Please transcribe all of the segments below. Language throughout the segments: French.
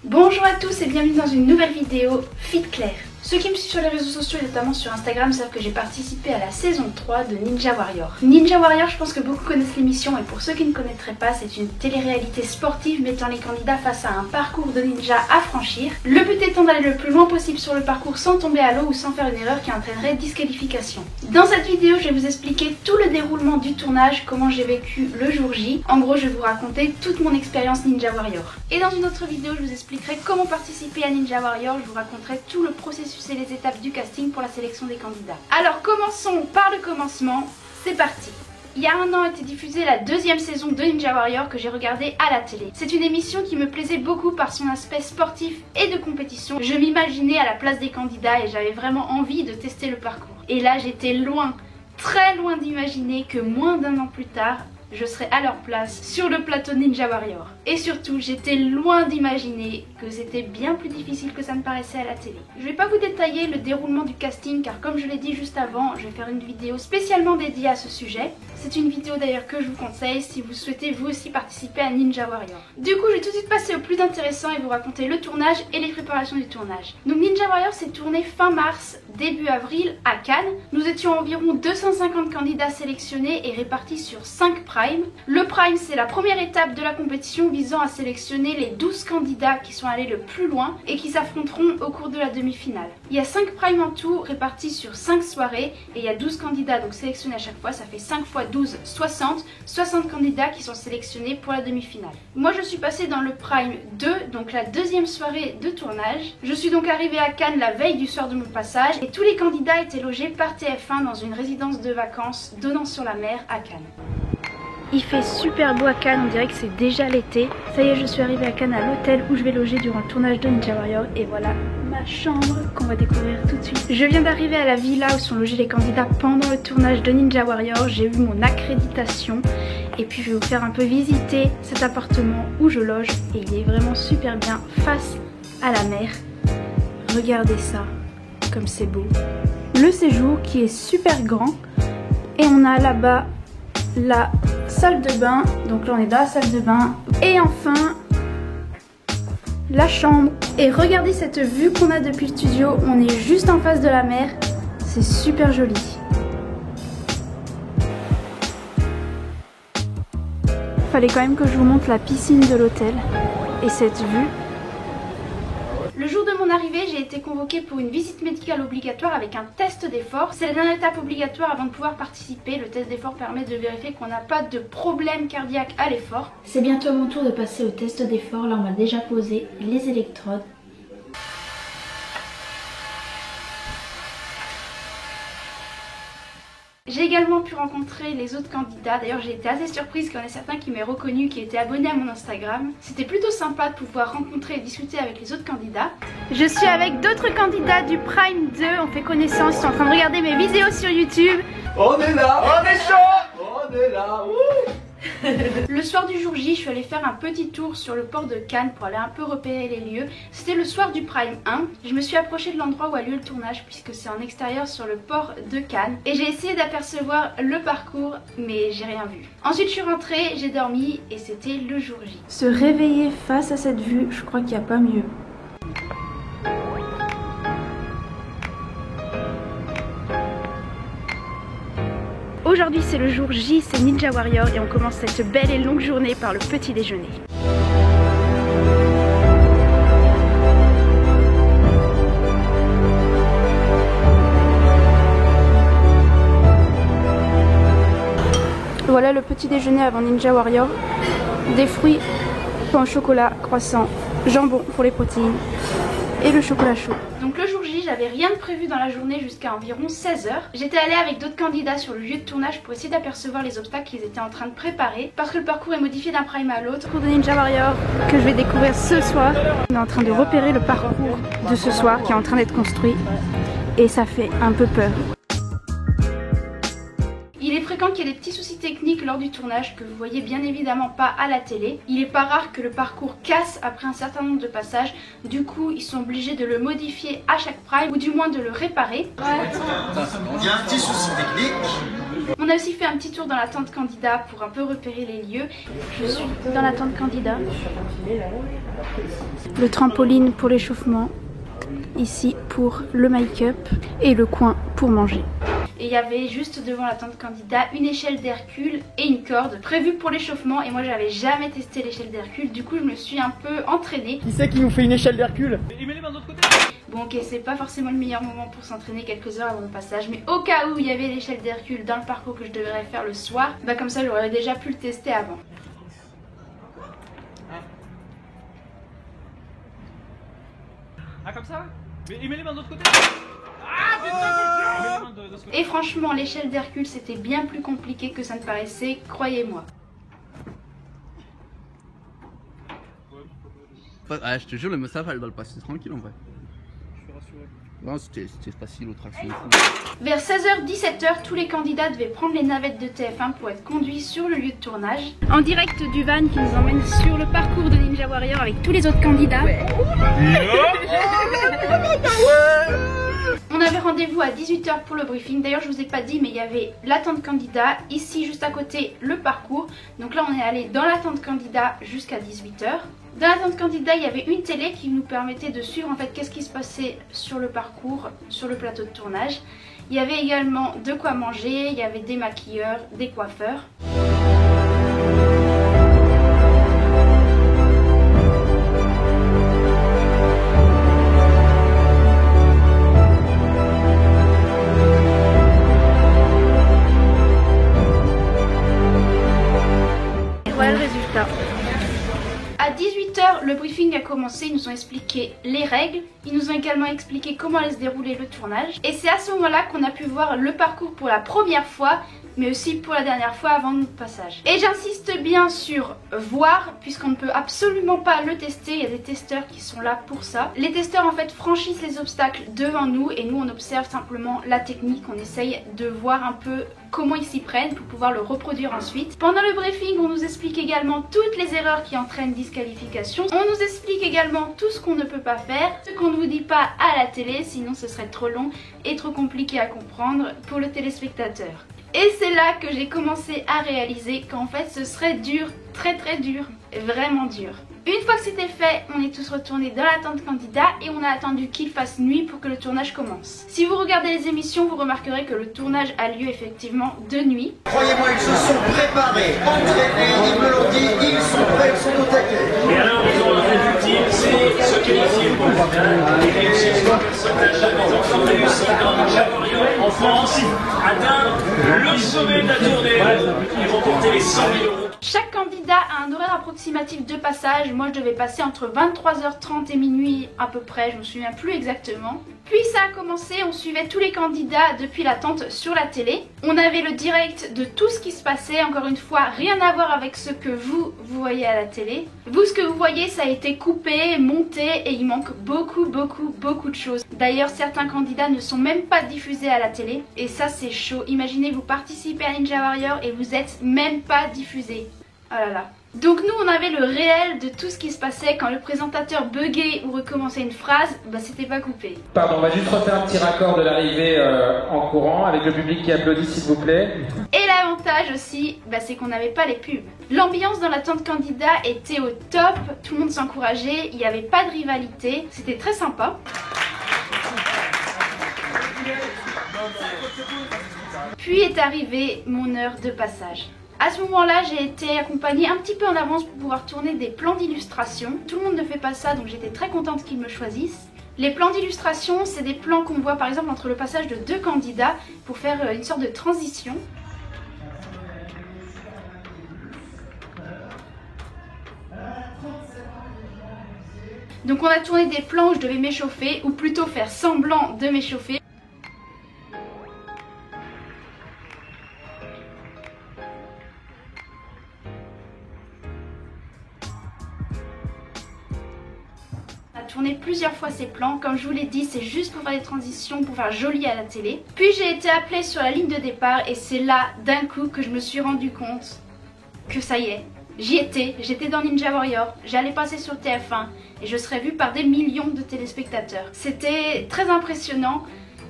Bonjour à tous et bienvenue dans une nouvelle vidéo Fit Claire. Ceux qui me suivent sur les réseaux sociaux et notamment sur Instagram savent que j'ai participé à la saison 3 de Ninja Warrior. Ninja Warrior, je pense que beaucoup connaissent l'émission et pour ceux qui ne connaîtraient pas, c'est une télé-réalité sportive mettant les candidats face à un parcours de ninja à franchir. Le but étant d'aller le plus loin possible sur le parcours sans tomber à l'eau ou sans faire une erreur qui entraînerait disqualification. Dans cette vidéo, je vais vous expliquer tout le déroulement du tournage, comment j'ai vécu le jour J. En gros, je vais vous raconter toute mon expérience Ninja Warrior. Et dans une autre vidéo, je vous expliquerai comment participer à Ninja Warrior, je vous raconterai tout le processus et les étapes du casting pour la sélection des candidats. Alors commençons par le commencement, c'est parti. Il y a un an a été diffusée la deuxième saison de Ninja Warrior que j'ai regardée à la télé. C'est une émission qui me plaisait beaucoup par son aspect sportif et de compétition. Je m'imaginais à la place des candidats et j'avais vraiment envie de tester le parcours. Et là j'étais loin, très loin d'imaginer que moins d'un an plus tard, je serais à leur place sur le plateau Ninja Warrior. Et surtout, j'étais loin d'imaginer que c'était bien plus difficile que ça ne paraissait à la télé. Je vais pas vous détailler le déroulement du casting car comme je l'ai dit juste avant, je vais faire une vidéo spécialement dédiée à ce sujet. C'est une vidéo d'ailleurs que je vous conseille si vous souhaitez vous aussi participer à Ninja Warrior. Du coup, je vais tout de suite passer au plus intéressant et vous raconter le tournage et les préparations du tournage. Donc Ninja Warrior s'est tourné fin mars, début avril à Cannes. Nous étions environ 250 candidats sélectionnés et répartis sur 5 primes. Le prime, c'est la première étape de la compétition visant à sélectionner les 12 candidats qui sont allés le plus loin et qui s'affronteront au cours de la demi-finale. Il y a 5 primes en tout répartis sur 5 soirées et il y a 12 candidats donc sélectionnés à chaque fois, ça fait 5 x 12, 60 candidats qui sont sélectionnés pour la demi-finale. Moi je suis passée dans le prime 2, donc la deuxième soirée de tournage. Je suis donc arrivée à Cannes la veille du soir de mon passage et tous les candidats étaient logés par TF1 dans une résidence de vacances donnant sur la mer à Cannes. Il fait super beau à Cannes, on dirait que c'est déjà l'été. Ça y est, je suis arrivée à Cannes à l'hôtel où je vais loger durant le tournage de Ninja Warrior. Et voilà ma chambre qu'on va découvrir tout de suite. Je viens d'arriver à la villa où sont logés les candidats pendant le tournage de Ninja Warrior. J'ai eu mon accréditation. Et puis je vais vous faire un peu visiter cet appartement où je loge. Et il est vraiment super bien face à la mer. Regardez ça, comme c'est beau. Le séjour qui est super grand. Et on a là-bas la salle de bain, donc là on est dans la salle de bain et enfin la chambre. Et regardez cette vue qu'on a depuis le studio, on est juste en face de la mer, c'est super joli. Fallait quand même que je vous montre la piscine de l'hôtel et cette vue. Le jour de mon arrivée, j'ai été convoquée pour une visite médicale obligatoire avec un test d'effort. C'est la dernière étape obligatoire avant de pouvoir participer. Le test d'effort permet de vérifier qu'on n'a pas de problème cardiaque à l'effort. C'est bientôt mon tour de passer au test d'effort. Là, on m'a déjà posé les électrodes. J'ai également pu rencontrer les autres candidats, d'ailleurs j'ai été assez surprise qu'il y en ait certains qui m'aient reconnu, qui étaient abonnés à mon Instagram. C'était plutôt sympa de pouvoir rencontrer et discuter avec les autres candidats. Je suis avec d'autres candidats du Prime 2, on fait connaissance, ils sont en train de regarder mes vidéos sur YouTube. On est là, on est chaud, on est là, wouh. Le soir du jour J, je suis allée faire un petit tour sur le port de Cannes pour aller un peu repérer les lieux. C'était le soir du Prime 1. Je me suis approchée de l'endroit où a lieu le tournage puisque c'est en extérieur sur le port de Cannes. Et j'ai essayé d'apercevoir le parcours mais j'ai rien vu. Ensuite je suis rentrée, j'ai dormi et c'était le jour J. Se réveiller face à cette vue, je crois qu'il n'y a pas mieux. Aujourd'hui c'est le jour J, c'est Ninja Warrior et on commence cette belle et longue journée par le petit déjeuner. Voilà le petit déjeuner avant Ninja Warrior. Des fruits, pain au chocolat, croissant, jambon pour les protéines et le chocolat chaud. Donc le jour J, j'avais rien de prévu dans la journée jusqu'à environ 16 h. J'étais allée avec d'autres candidats sur le lieu de tournage pour essayer d'apercevoir les obstacles qu'ils étaient en train de préparer parce que le parcours est modifié d'un prime à l'autre. Pour de Ninja Warrior que je vais découvrir ce soir. On est en train de repérer le parcours de ce soir qui est en train d'être construit et ça fait un peu peur. Il est fréquent qu'il y ait des petits soucis techniques lors du tournage que vous voyez bien évidemment pas à la télé. Il n'est pas rare que le parcours casse après un certain nombre de passages. Du coup, ils sont obligés de le modifier à chaque prime ou du moins de le réparer. Il y a un petit souci technique. On a aussi fait un petit tour dans la tente candidat pour un peu repérer les lieux. Je suis dans la tente candidat. Le trampoline pour l'échauffement. Ici pour le make-up et le coin pour manger. Et il y avait juste devant la tente candidat une échelle d'Hercule et une corde prévue pour l'échauffement. Et moi j'avais jamais testé l'échelle d'Hercule, du coup je me suis un peu entraînée. Qui c'est qui nous fait une échelle d'Hercule? Il met les mains de l'autre côté. Bon ok, c'est pas forcément le meilleur moment pour s'entraîner quelques heures avant le passage, mais au cas où il y avait l'échelle d'Hercule dans le parcours que je devrais faire le soir, bah comme ça j'aurais déjà pu le tester avant. Ah comme ça? Mais il met les mains de l'autre côté. Ah putain, Et franchement, l'échelle d'Hercule c'était bien plus compliqué que ça ne paraissait, croyez-moi. Ah, je te jure, le Mostafa elle va le passer tranquille en vrai. Je suis rassuré. Non, c'était facile au traction. Vers 16h-17h, tous les candidats devaient prendre les navettes de TF1 pour être conduits sur le lieu de tournage. En direct du van qui nous emmène sur le parcours de Ninja Warrior avec tous les autres candidats. On avait rendez-vous à 18h pour le briefing. D'ailleurs, je vous ai pas dit, mais il y avait la tente candidat. Ici, juste à côté, le parcours. Donc là, on est allé dans la tente candidat jusqu'à 18h. Dans la tente candidat, il y avait une télé qui nous permettait de suivre en fait qu'est-ce qui se passait sur le parcours, sur le plateau de tournage. Il y avait également de quoi manger, il y avait des maquilleurs, des coiffeurs. Et voilà le résultat. À 18h, le briefing a commencé, ils nous ont expliqué les règles, ils nous ont également expliqué comment allait se dérouler le tournage. Et c'est à ce moment-là qu'on a pu voir le parcours pour la première fois, mais aussi pour la dernière fois avant notre passage. Et j'insiste bien sur voir, puisqu'on ne peut absolument pas le tester, il y a des testeurs qui sont là pour ça. Les testeurs en fait franchissent les obstacles devant nous et nous on observe simplement la technique, on essaye de voir un peu comment ils s'y prennent pour pouvoir le reproduire ensuite. Pendant le briefing, on nous explique également toutes les erreurs qui entraînent disqualification. On nous explique également tout ce qu'on ne peut pas faire, ce qu'on ne vous dit pas à la télé, sinon ce serait trop long et trop compliqué à comprendre pour le téléspectateur. Et c'est là que j'ai commencé à réaliser qu'en fait ce serait dur, très dur, vraiment dur. Une fois que c'était fait, on est tous retournés dans la tente candidat et on a attendu qu'il fasse nuit pour que le tournage commence. Si vous regardez les émissions, vous remarquerez que le tournage a lieu effectivement de nuit. Croyez-moi, ils se sont préparés, entraînés, ils me l'ont dit, ils sont prêts, ils sont au taquet. Et alors, ils ont un objectif, c'est se qualifier pour le final. Et réussir ce personne n'a jamais encore réussi dans Ninja Warrior en France, atteindre le sommet de la tournée et remporter les 100 000 €. Chaque candidat a un horaire approximatif de passage. Moi je devais passer entre 23h30 et minuit à peu près, je me souviens plus exactement. Puis ça a commencé, on suivait tous les candidats depuis la tente sur la télé. On avait le direct de tout ce qui se passait, encore une fois rien à voir avec ce que vous voyez à la télé. Vous, ce que vous voyez, ça a été coupé, monté et il manque beaucoup de choses. D'ailleurs certains candidats ne sont même pas diffusés à la télé et ça c'est chaud. Imaginez vous participez à Ninja Warrior et vous êtes même pas diffusé. Oh là là. Donc nous on avait le réel de tout ce qui se passait quand le présentateur buguait ou recommençait une phrase, bah c'était pas coupé. Pardon, on va juste refaire un petit raccord de l'arrivée en courant avec le public qui applaudit s'il vous plaît. Et l'avantage aussi, bah, c'est qu'on n'avait pas les pubs. L'ambiance dans la tente candidat était au top, tout le monde s'encourageait, il n'y avait pas de rivalité, c'était très sympa. Puis est arrivée mon heure de passage. À ce moment-là, j'ai été accompagnée un petit peu en avance pour pouvoir tourner des plans d'illustration. Tout le monde ne fait pas ça, donc j'étais très contente qu'ils me choisissent. Les plans d'illustration, c'est des plans qu'on voit par exemple entre le passage de deux candidats pour faire une sorte de transition. Donc on a tourné des plans où je devais m'échauffer, ou plutôt faire semblant de m'échauffer. Tourné plusieurs fois ces plans, comme je vous l'ai dit, c'est juste pour faire des transitions, pour faire joli à la télé. Puis j'ai été appelée sur la ligne de départ et c'est là d'un coup que je me suis rendu compte que ça y est, j'y étais, j'étais dans Ninja Warrior, j'allais passer sur TF1 et je serais vue par des millions de téléspectateurs. C'était très impressionnant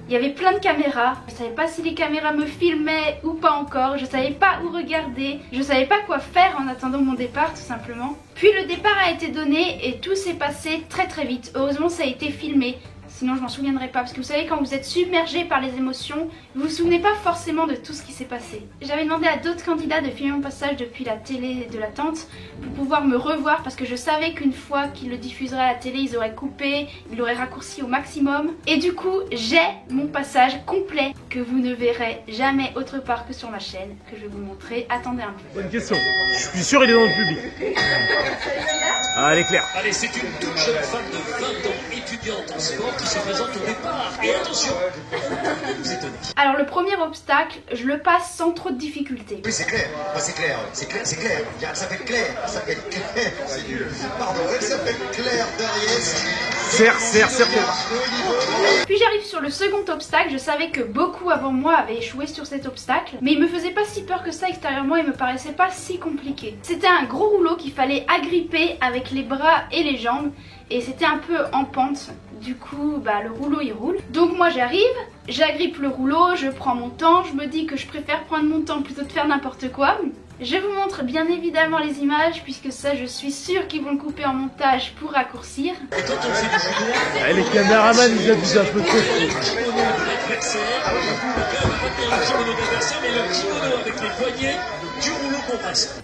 Il y avait plein de caméras, je savais pas si les caméras me filmaient ou pas encore, je savais pas où regarder, je savais pas quoi faire en attendant mon départ tout simplement. Puis le départ a été donné et tout s'est passé très très vite. Heureusement ça a été filmé, sinon je m'en souviendrai pas, parce que vous savez quand vous êtes submergé par les émotions, vous vous souvenez pas forcément de tout ce qui s'est passé. J'avais demandé à d'autres candidats de filmer mon passage depuis la télé de l'attente pour pouvoir me revoir, parce que je savais qu'une fois qu'ils le diffuseraient à la télé, ils auraient coupé, ils l'auraient raccourci au maximum. Et du coup, j'ai mon passage complet que vous ne verrez jamais autre part que sur ma chaîne, que je vais vous montrer. Attendez un peu. Bonne question. Je suis sûr il est dans le public. Ah, elle est claire. Allez, c'est une toute jeune femme de 20 ans, étudiante en sport, qui se présente au départ. Et attention, vous étonnez. Alors le premier obstacle, je le passe sans trop de difficultés. Oui, c'est clair. C'est clair. C'est clair. Elle s'appelle Claire. Elle s'appelle Claire. C'est nul. Pardon, elle s'appelle Claire Derriès. Serre. Puis j'arrive sur le second obstacle, je savais que beaucoup avant moi avaient échoué sur cet obstacle, mais il me faisait pas si peur que ça extérieurement, il me paraissait pas si compliqué. C'était un gros rouleau qu'il fallait agripper avec les bras et les jambes, et c'était un peu en pente, du coup le rouleau il roule. Donc moi j'arrive, j'agrippe le rouleau, je prends mon temps, je me dis que je préfère prendre mon temps plutôt que de faire n'importe quoi. Je vous montre bien évidemment les images, puisque ça je suis sûre qu'ils vont le couper en montage pour raccourcir. Les caméramans ils abusent un peu trop.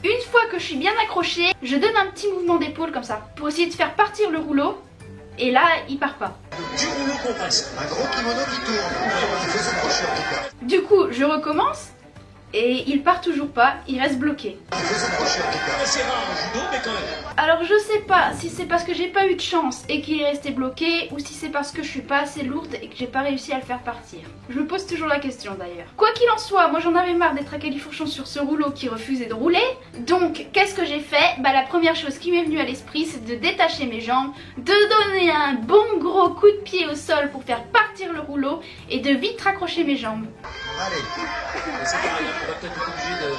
Une fois que je suis bien accrochée, je donne un petit mouvement d'épaule comme ça, pour essayer de faire partir le rouleau. Et là, il part pas. Du rouleau compresse. Un gros kimono qui tourne. Il fait s'accrocher en tout cas. Du coup, je recommence. Et il part toujours pas, il reste bloqué. C'est rare en judo, mais quand même. Alors je sais pas si c'est parce que j'ai pas eu de chance et qu'il est resté bloqué, ou si c'est parce que je suis pas assez lourde et que j'ai pas réussi à le faire partir. Je me pose toujours la question d'ailleurs. Quoi qu'il en soit, moi j'en avais marre d'être à califourchon sur ce rouleau qui refusait de rouler. Donc qu'est-ce que j'ai fait? La première chose qui m'est venue à l'esprit, c'est de détacher mes jambes, de donner un bon gros coup de pied au sol pour faire partir le rouleau et de vite raccrocher mes jambes. Allez. C'est pareil, on va peut-être être obligé de...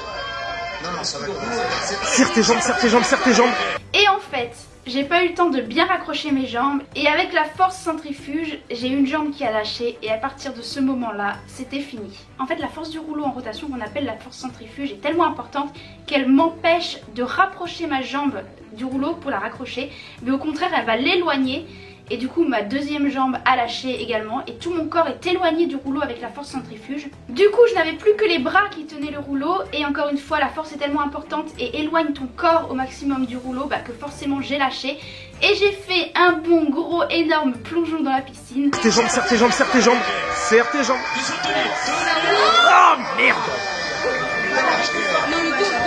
Non, ça va commencer. Serre tes jambes. Et en fait, j'ai pas eu le temps de bien raccrocher mes jambes, et avec la force centrifuge, j'ai une jambe qui a lâché, et à partir de ce moment-là, c'était fini. En fait, la force du rouleau en rotation, qu'on appelle la force centrifuge, est tellement importante qu'elle m'empêche de rapprocher ma jambe du rouleau pour la raccrocher, mais au contraire, elle va l'éloigner. Et du coup ma deuxième jambe a lâché également et tout mon corps est éloigné du rouleau avec la force centrifuge. Du coup je n'avais plus que les bras qui tenaient le rouleau, et encore une fois la force est tellement importante et éloigne ton corps au maximum du rouleau que forcément j'ai lâché. Et j'ai fait un bon gros énorme plongeon dans la piscine. Serre tes jambes. Oh merde.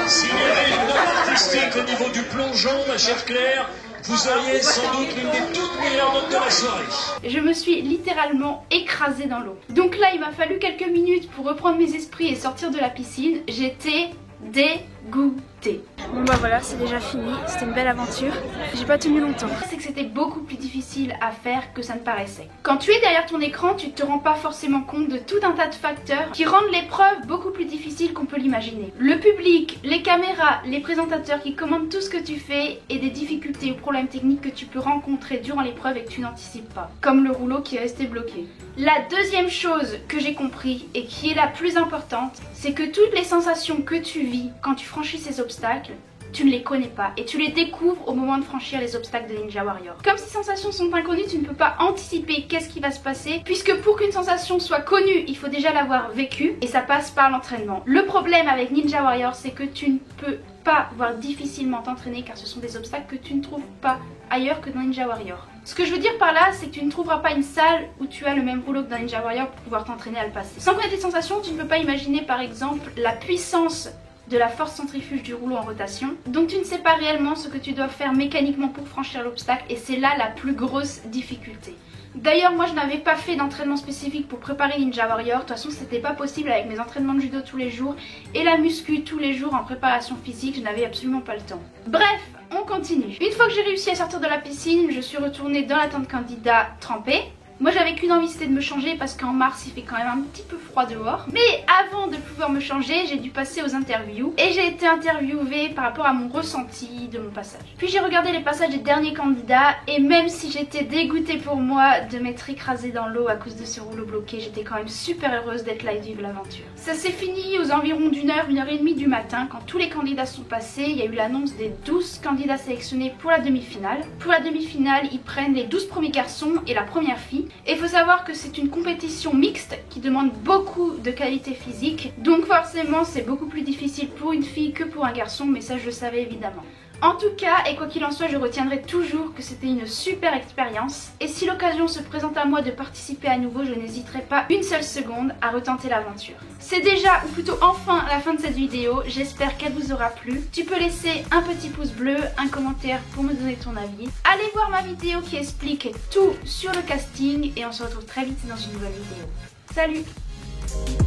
S'il y avait une note artistique au niveau du plongeon, ma chère Claire, vous auriez sans doute l'une des toutes meilleures notes de la soirée. Je me suis littéralement écrasée dans l'eau. Donc là il m'a fallu quelques minutes pour reprendre mes esprits et sortir de la piscine. J'étais dégoûtée. Bon voilà, c'est déjà fini, c'était une belle aventure. J'ai pas tenu longtemps. C'est que c'était beaucoup plus difficile à faire que ça ne paraissait. Quand tu es derrière ton écran, tu te rends pas forcément compte de tout un tas de facteurs qui rendent l'épreuve beaucoup plus difficile qu'on peut l'imaginer. Le public, les caméras, les présentateurs qui commandent tout ce que tu fais, et des difficultés ou problèmes techniques que tu peux rencontrer durant l'épreuve et que tu n'anticipes pas. Comme le rouleau qui est resté bloqué. La deuxième chose que j'ai compris et qui est la plus importante, c'est que toutes les sensations que tu vis quand tu franchis ces obstacles, tu ne les connais pas et tu les découvres au moment de franchir les obstacles de Ninja Warrior. Comme ces sensations sont inconnues, tu ne peux pas anticiper qu'est-ce qui va se passer, puisque pour qu'une sensation soit connue, il faut déjà l'avoir vécue, et ça passe par l'entraînement. Le problème avec Ninja Warrior, c'est que tu ne peux pas, voire difficilement t'entraîner, car ce sont des obstacles que tu ne trouves pas ailleurs que dans Ninja Warrior. Ce que je veux dire par là, c'est que tu ne trouveras pas une salle où tu as le même rouleau que dans Ninja Warrior pour pouvoir t'entraîner à le passer. Sans connaître les sensations, tu ne peux pas imaginer par exemple la puissance de la force centrifuge du rouleau en rotation. Donc tu ne sais pas réellement ce que tu dois faire mécaniquement pour franchir l'obstacle, et c'est là la plus grosse difficulté. D'ailleurs moi je n'avais pas fait d'entraînement spécifique pour préparer Ninja Warrior, de toute façon c'était pas possible avec mes entraînements de judo tous les jours et la muscu tous les jours en préparation physique, je n'avais absolument pas le temps. Bref, on continue. Une fois que j'ai réussi à sortir de la piscine, je suis retournée dans la tente candidat trempée. Moi j'avais qu'une envie, c'était de me changer parce qu'en mars il fait quand même un petit peu froid dehors. Mais avant de pouvoir me changer, j'ai dû passer aux interviews et j'ai été interviewée par rapport à mon ressenti de mon passage. Puis j'ai regardé les passages des derniers candidats et même si j'étais dégoûtée pour moi de m'être écrasée dans l'eau à cause de ce rouleau bloqué, j'étais quand même super heureuse d'être là et de vivre l'aventure. Ça s'est fini aux environs d'une heure et demie du matin quand tous les candidats sont passés. Il y a eu l'annonce des 12 candidats sélectionnés pour la demi-finale. Pour la demi-finale, ils prennent les 12 premiers garçons et la première fille. Et il faut savoir que c'est une compétition mixte qui demande beaucoup de qualité physique. Donc forcément, c'est beaucoup plus difficile pour une fille que pour un garçon, mais ça je le savais évidemment. En tout cas, et quoi qu'il en soit, je retiendrai toujours que c'était une super expérience. Et si l'occasion se présente à moi de participer à nouveau, je n'hésiterai pas une seule seconde à retenter l'aventure. C'est déjà, ou plutôt enfin, la fin de cette vidéo. J'espère qu'elle vous aura plu. Tu peux laisser un petit pouce bleu, un commentaire pour me donner ton avis. Allez voir ma vidéo qui explique tout sur le casting. Et on se retrouve très vite dans une nouvelle vidéo. Salut!